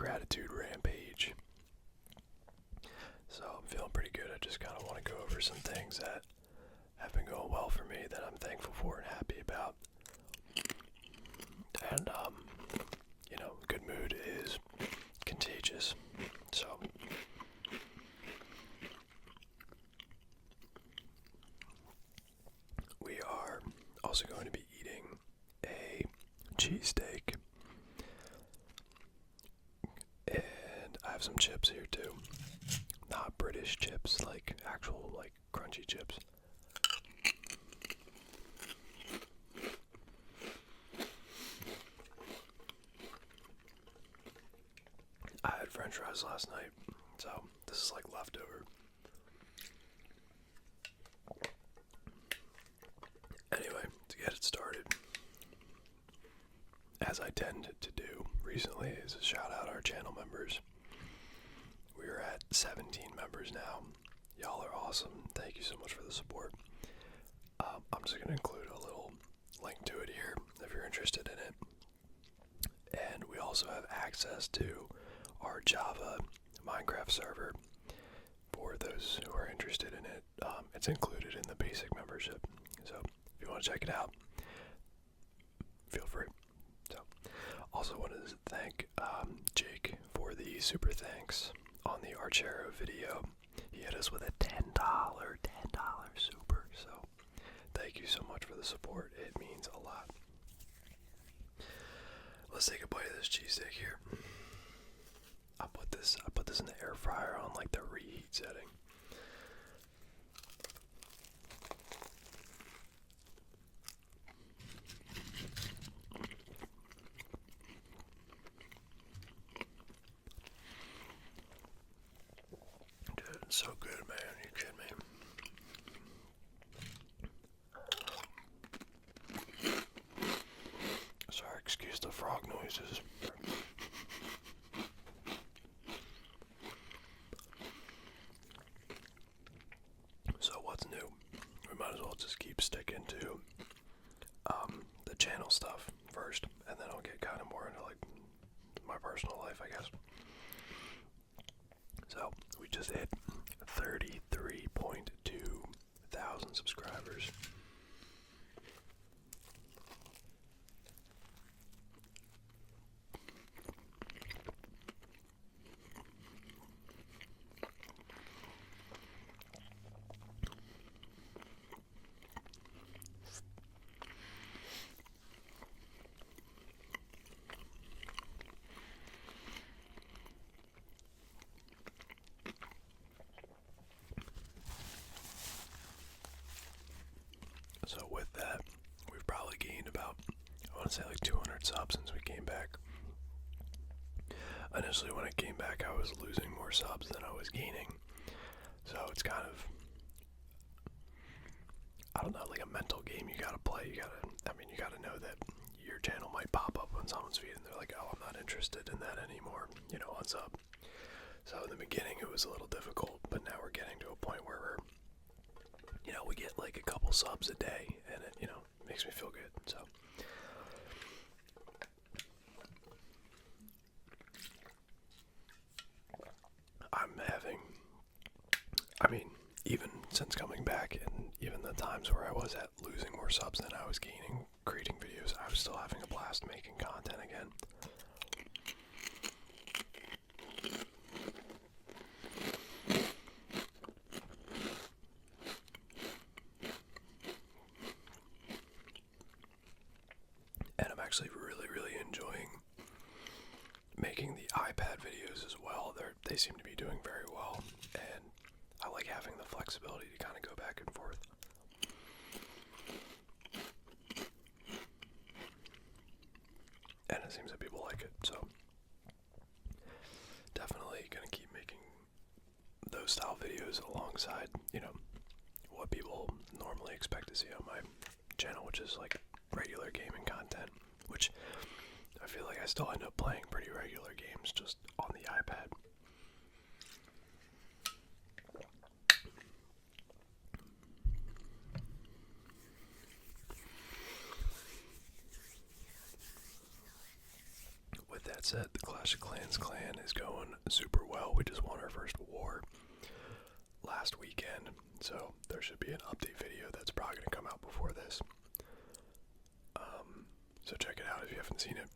gratitude rampage. So I'm feeling pretty good. I just kind of want to go over some things that have been going well for me that I'm thankful for and happy about. And, good mood is contagious. So, we are also going to be eating a cheesesteak. And I have some chips here too. Not British chips, like actual, like, crunchy chips. I had french fries last night, so this is like leftover. Anyway, to get it started, as I tend to do recently, is shout out our channel members. We are at 17 members now. Y'all are awesome. Thank you so much for the support. I'm just going to include a little link to it here if you're interested in it. And we also have access to our Java Minecraft server for those who are interested in it. It's included in the basic membership. So if you want to check it out, feel free. So also wanted to thank Jake for the super thanks on the Archero video. He hit us with a $10 super. So thank you so much for the support. It means a lot. Let's take a bite of this cheesesteak here. I put this in the air fryer on like the reheat setting. Dude, it's so good, man. Are you kidding me? Sorry, excuse the frog noises. So what's new? We might as well just keep sticking to the channel stuff first, and then I'll get kind of more into like my personal life, I guess. So we just hit 33.2 thousand subscribers. So with that, we've probably gained about, I want to say like 200 subs since we came back. Initially when I came back, I was losing more subs than I was gaining. So it's kind of, I don't know, like a mental game you gotta play. You gotta know that your channel might pop up on someone's feed and they're like, oh, I'm not interested in that anymore, unsub. So in the beginning it was a little difficult, but now we're getting to a point where we're, we get like a couple subs a day, and it, makes me feel good, so. Even since coming back, and even the times where I was at losing more subs than I was gaining, creating videos, I was still having a blast making content again. And I'm actually really, really enjoying making the iPad videos as well. They seem to be doing very well, and I like having the flexibility to kind of go back and forth. And it seems that people like it, so definitely gonna keep making those style videos alongside, what people normally expect to see on my channel, which is like regular gaming content, which I feel like I still end up playing pretty regular games just on the iPad. With that that's it. The Clash of Clans clan is going super well. We just won our first war last weekend, so there should be an update video that's probably going to come out before this. So check it out if you haven't seen it.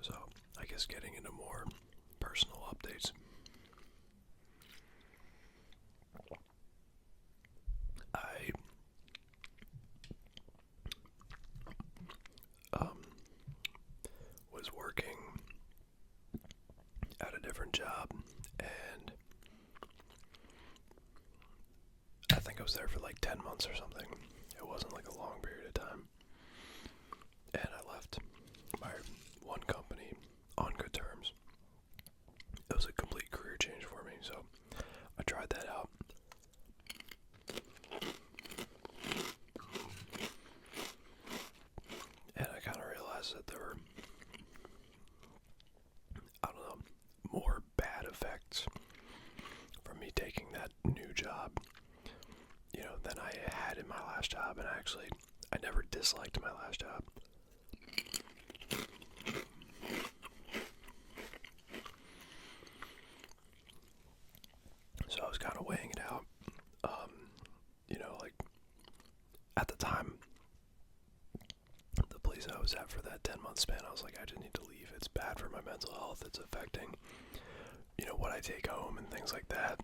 So, I guess getting into more personal updates. I was working at a different job, and I think I was there for like 10 months or something. It wasn't like a long period of time. And I left my one company on good terms. It was a complete career change for me, so I tried that out. And I kind of realized that there were, I don't know, more bad effects from me taking that new job, than I had in my last job. And actually, I never disliked my last job. So I was kind of weighing it out. Like at the time, the place I was at for that 10-month span, I was like, I just need to leave. It's bad for my mental health. It's affecting, what I take home and things like that.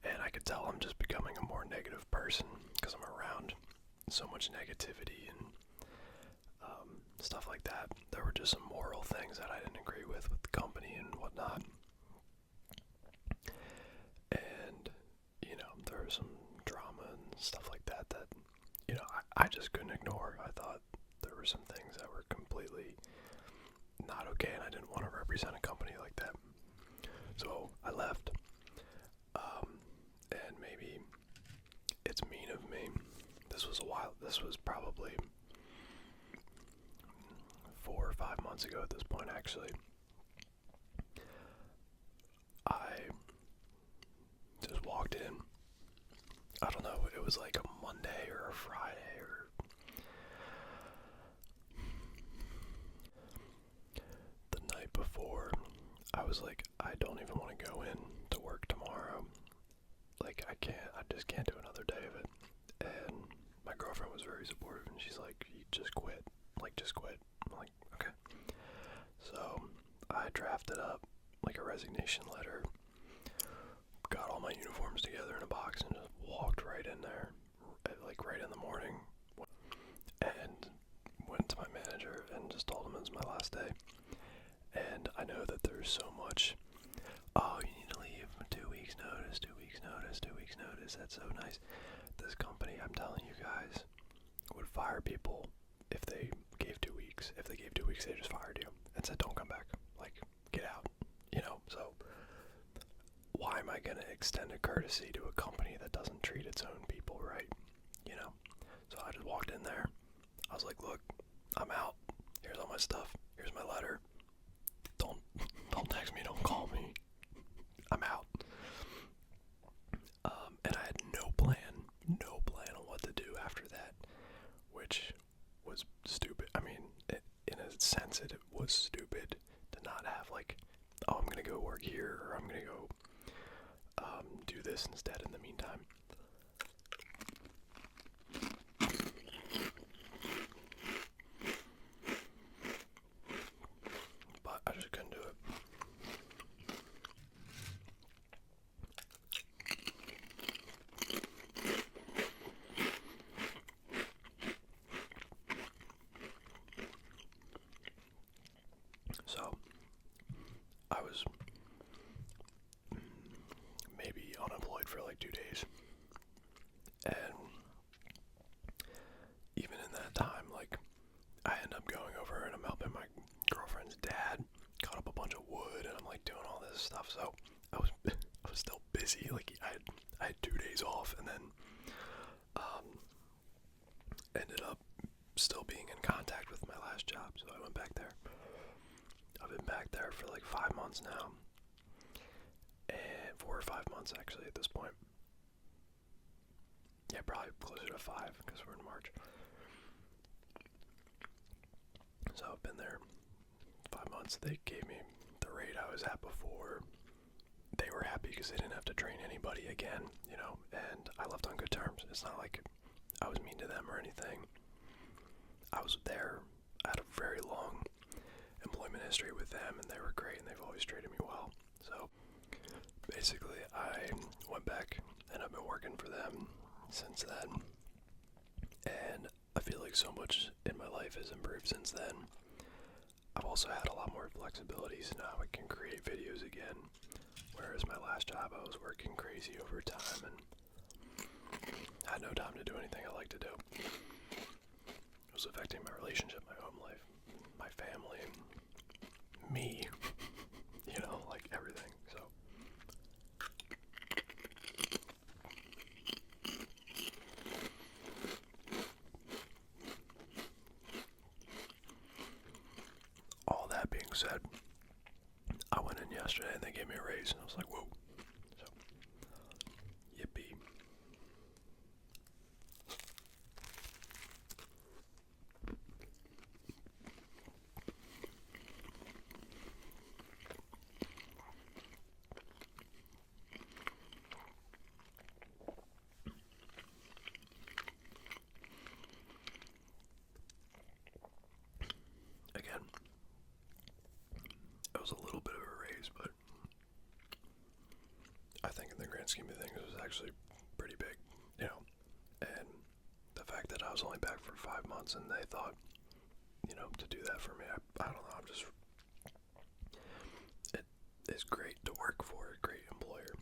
And I could tell I'm just becoming a more negative person because I'm around so much negativity and stuff like that. There were just some moral things that I didn't agree with the company and whatnot. And, there was some drama and stuff like that that, I just couldn't ignore. I thought there were some things that were completely not okay, and I didn't want to represent a company like that. So I left. And maybe it's mean of me. This was probably 4 or 5 months ago at this point, actually. I just walked in. I don't know, it was like a Monday or a Friday or the night before. I was like, I don't even want to go in to work tomorrow. Like, I just can't do another day of it. And my girlfriend was very supportive, and she's like, you just quit. Like, just quit. I'm like, okay. So, I drafted up, like, a resignation letter, got all my uniforms together in a box, and just walked right in there, like, right in the morning, and went to my manager and just told him it was my last day. And I know that there's so much, oh, you need to leave, 2 weeks notice, 2 weeks notice, 2 weeks notice, that's so nice. This company, I'm telling you guys, would fire people if they gave 2 weeks. If they gave 2 weeks, they just fired you and said, don't come back, like, get out, so why am I going to extend a courtesy to a company that doesn't treat its own people right, So I just walked in there, I was like, look, I'm out, here's all my stuff, here's my letter, don't text me, don't call me, I'm out. And I had no plan on what to do after that, which was stupid. I mean, in a sense, it was stupid to not have, like, oh, I'm gonna go work here, or I'm gonna go do this instead in the meantime. So I was maybe unemployed for like 2 days. And even in that time, like, I end up going over and I'm helping my girlfriend's dad cut up a bunch of wood, and I'm like doing all this stuff. So I was I was still busy. Like I had 2 days off, and then ended up still being in contact with my last job. So I went back there. I've been back there for like 5 months now, and 4 or 5 months actually at this point. Yeah, probably closer to 5 because we're in March. So I've been there 5 months. They gave me the rate I was at before. They were happy because they didn't have to train anybody again, you know, and I left on good terms. It's not like I was mean to them or anything. I was there. I had a very long employment history with them, and they were great, and they've always treated me well. So basically, I went back, and I've been working for them since then. And I feel like so much in my life has improved since then. I've also had a lot more flexibility, so now I can create videos again. Whereas my last job, I was working crazy overtime and had no time to do anything I like to do. It was affecting my relationship, my home life, my family, me, you know, like everything. So all that being said, I went in yesterday and they gave me a raise, and I was like, whoa. So, yippee. Again, it was a little bit of a raise, but I think in the grand scheme of things, it was actually pretty big, you know. And the fact that I was only back for 5 months and they thought, you know, to do that for me, I don't know, it is great to work for a great employer.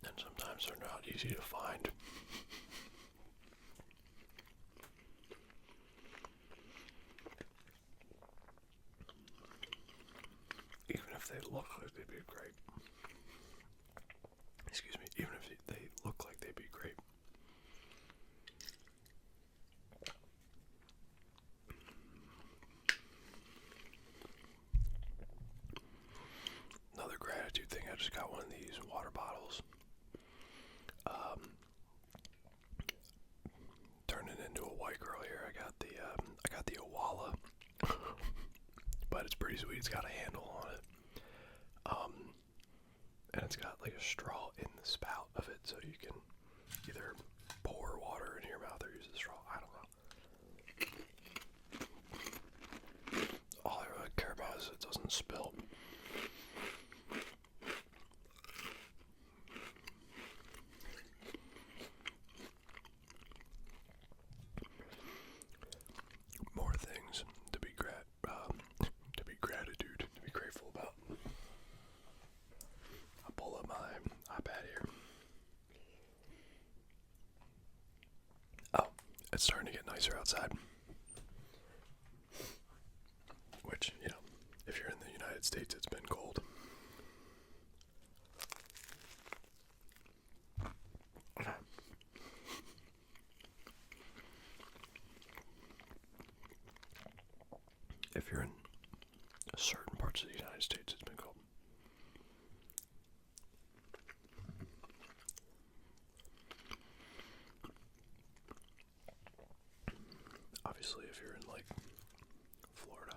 And sometimes they're not easy to find. Even if they look like they'd be great. Excuse me, even if they look like they'd be great. Another gratitude thing, I just got one of these water bottles. Turned it into a white girl here. I got the Owala, but it's pretty sweet. It's got a handle on it. And it's got like a straw in the spout of it, so you can either pour water into your mouth or use the straw. I don't know. All I really care about is it doesn't spill. More things to be grateful about. I'll pull up my iPad here. Oh, it's starting to get nicer outside. Which, you know, if you're in the United States, it's been cold. If you're in certain parts of the United States, it's been cold. Obviously, if you're in like Florida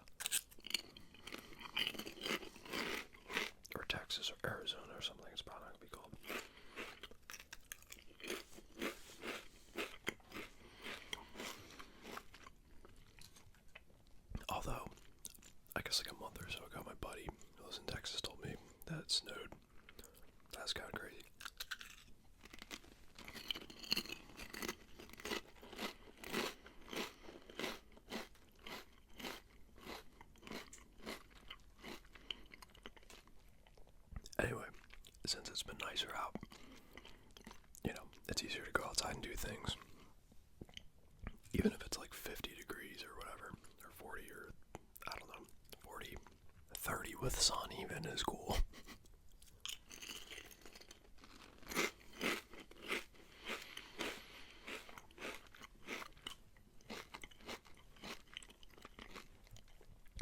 or Texas or Arizona or something, it's probably not gonna be cold. Although, I guess like a month or so ago, my buddy who lives in Texas told me that it snowed. That's kind of crazy. since it's been nicer out, you know, it's easier to go outside and do things. Even if it's like 50 degrees or whatever, or 40, or I don't know, 40, 30 with sun even is cool.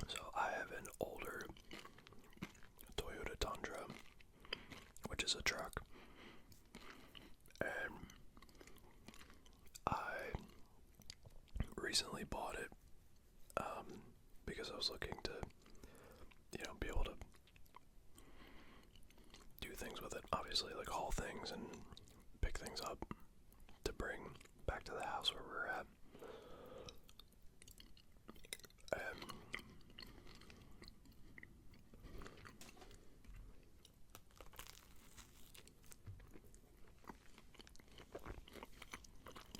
So I have an older Toyota Tundra, which is a truck, and I recently bought it because I was looking to, you know, be able to do things with it. Obviously, like haul things and pick things up to bring back to the house where we're at.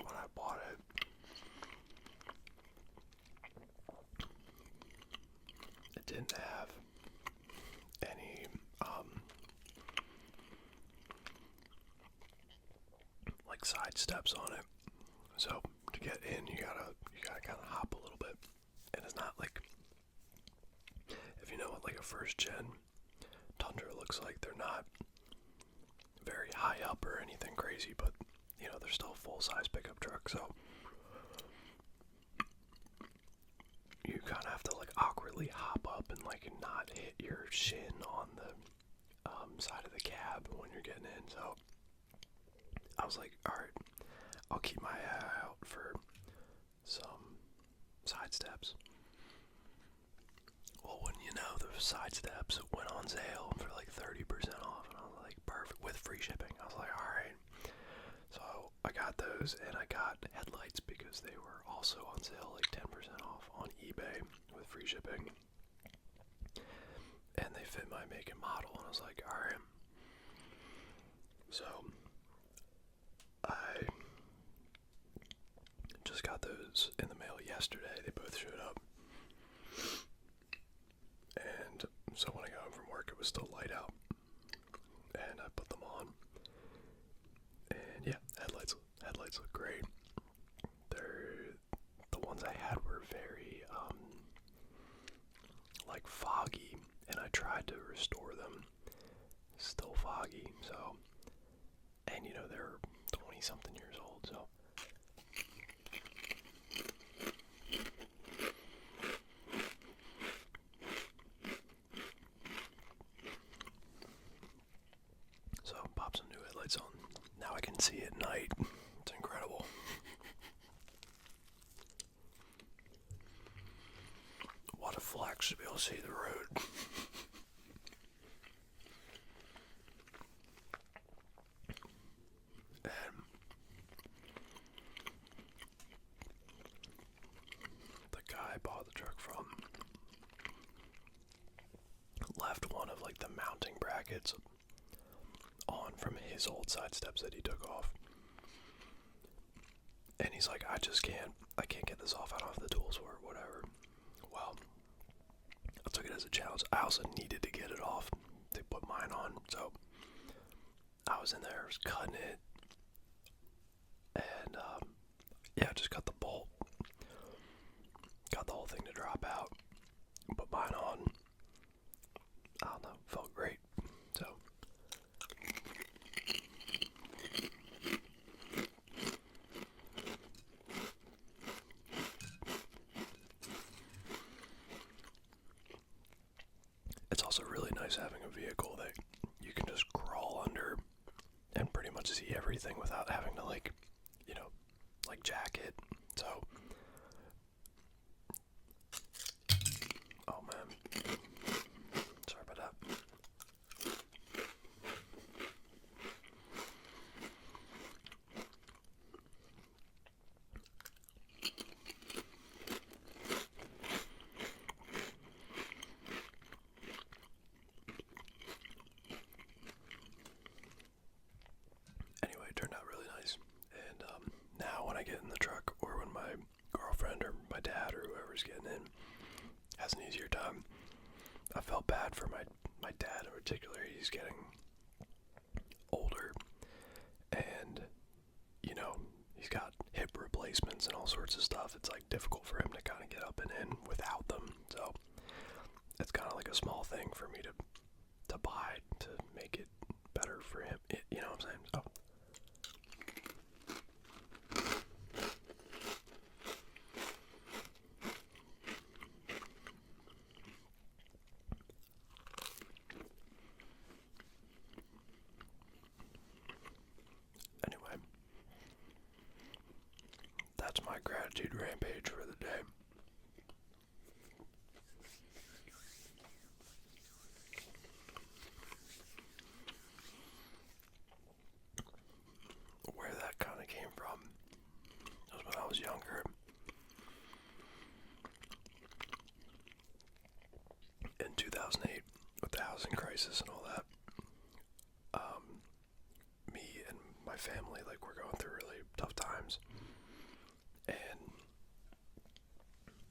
When I bought it, it didn't have any like side steps on it. So to get in, you gotta kind of hop a little bit, and it's not like, if you know what like a first gen Tundra looks like, they're not very high up or anything crazy, but you know, they're still a full-size pickup truck, so you kind of have to like awkwardly hop up and like not hit your shin on the side of the cab when you're getting in. So I was like, alright, I'll keep my eye out for some side steps. Well, wouldn't you know, the side steps went on sale for like 30% off, and I was like, perfect, with free shipping. I was like, alright. So I got those, and I got headlights because they were also on sale, like 10% off on eBay with free shipping. And they fit my make and model, and I was like, alright. So I just got those in the mail yesterday. They both showed up. And so when I got home from work, it was still light out. And I put them on. And yeah, headlights look great. The ones I had were very like foggy, and I tried to restore them. Still foggy, so, and you know, they're 20 something years old, so pop some new headlights on. Now I can see at night. It's incredible. What a flex to be able to see the road. And the guy I bought the truck from left one of like the mounting brackets on from his old side steps that he took off. And he's like, I can't get this off. I don't have the tools for it, whatever. Well, I took it as a challenge. I also needed to get it off to put mine on, so I was in there, I was cutting it, and yeah, just got the bolt, got the whole thing to drop out, put mine on. I don't know, felt great. So it's also really nice having a vehicle that you can just crawl under and pretty much see everything without having to, like, you know, like jack it. So, oh man, sorry about that. Anyway, it turned out really nice, and now when I get in the truck, or when my girlfriend or my dad or whoever's getting in has an easier time. I felt bad for my dad in particular. He's getting hands and all sorts of stuff, it's like difficult for him to kind of get up and in without them. So it's kind of like a small thing for me to buy to make it better for him. You know what I'm saying? So. Anyway, that's my gratitude rampage for the day. Where that kind of came from was when I was younger. In 2008, with the housing crisis and all that, me and my family, like, were going through really tough times. And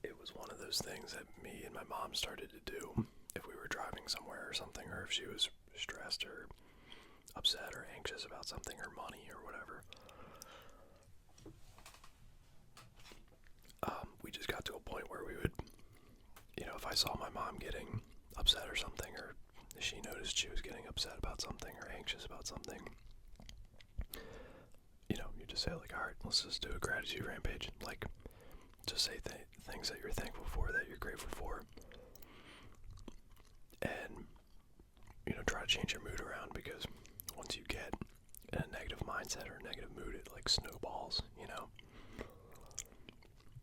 it was one of those things that me and my mom started to do if we were driving somewhere or something, or if she was stressed or upset or anxious about something, or money or whatever. We just got to a point where we would, if I saw my mom getting upset or something, or she noticed she was getting upset about something or anxious about something, you just say, like, alright, let's just do a gratitude rampage. Like, just say things that you're thankful for, that you're grateful for, and try to change your mood around, because once you get in a negative mindset or a negative mood, it like snowballs,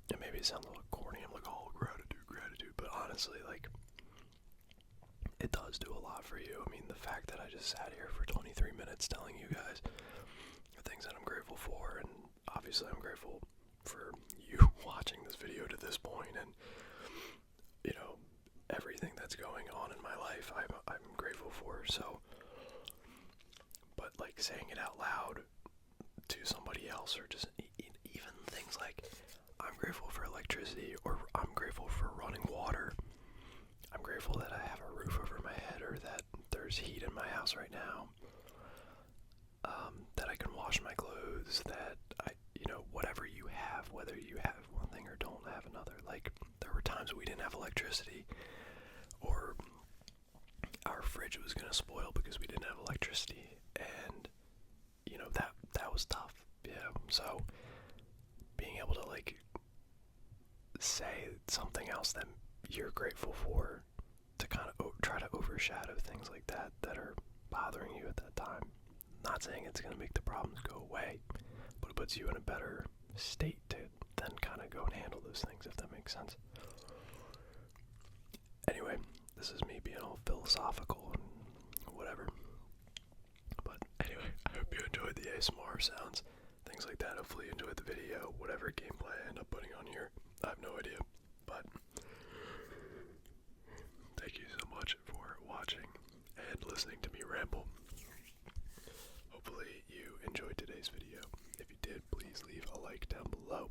and maybe it sounds a little corny. I'm like, oh, gratitude, but honestly, like, it does do a lot for you. I mean, the fact that I just sat here for 23 minutes telling you guys the things that I'm grateful for, and obviously I'm grateful for you watching this video to this point, and everything that's going on in my life, I'm grateful for. So, but like saying it out loud to somebody else, or just even things like, I'm grateful for electricity, or I'm grateful for running water, I'm grateful that I have a roof over my head, or that there's heat in my house right now, that I can wash my clothes, that whatever you have, whether you have one thing or don't have another. Like, there were times we didn't have electricity, or our fridge was going to spoil because we didn't have electricity, and that was tough. Yeah. So being able to like say something else that you're grateful for, to kind of try to overshadow things like that are bothering you at that time. Not saying it's going to make the problems go away, but it puts you in a better state to then kind of go and handle those things, if that makes sense. Anyway, this is me being all philosophical and whatever. But anyway, I hope you enjoyed the ASMR sounds, things like that. Hopefully you enjoyed the video, whatever gameplay I end up putting on here. I have no idea, but thank you so much for watching and listening to me ramble. Hopefully you enjoyed today's video. If you did, please leave a like down below.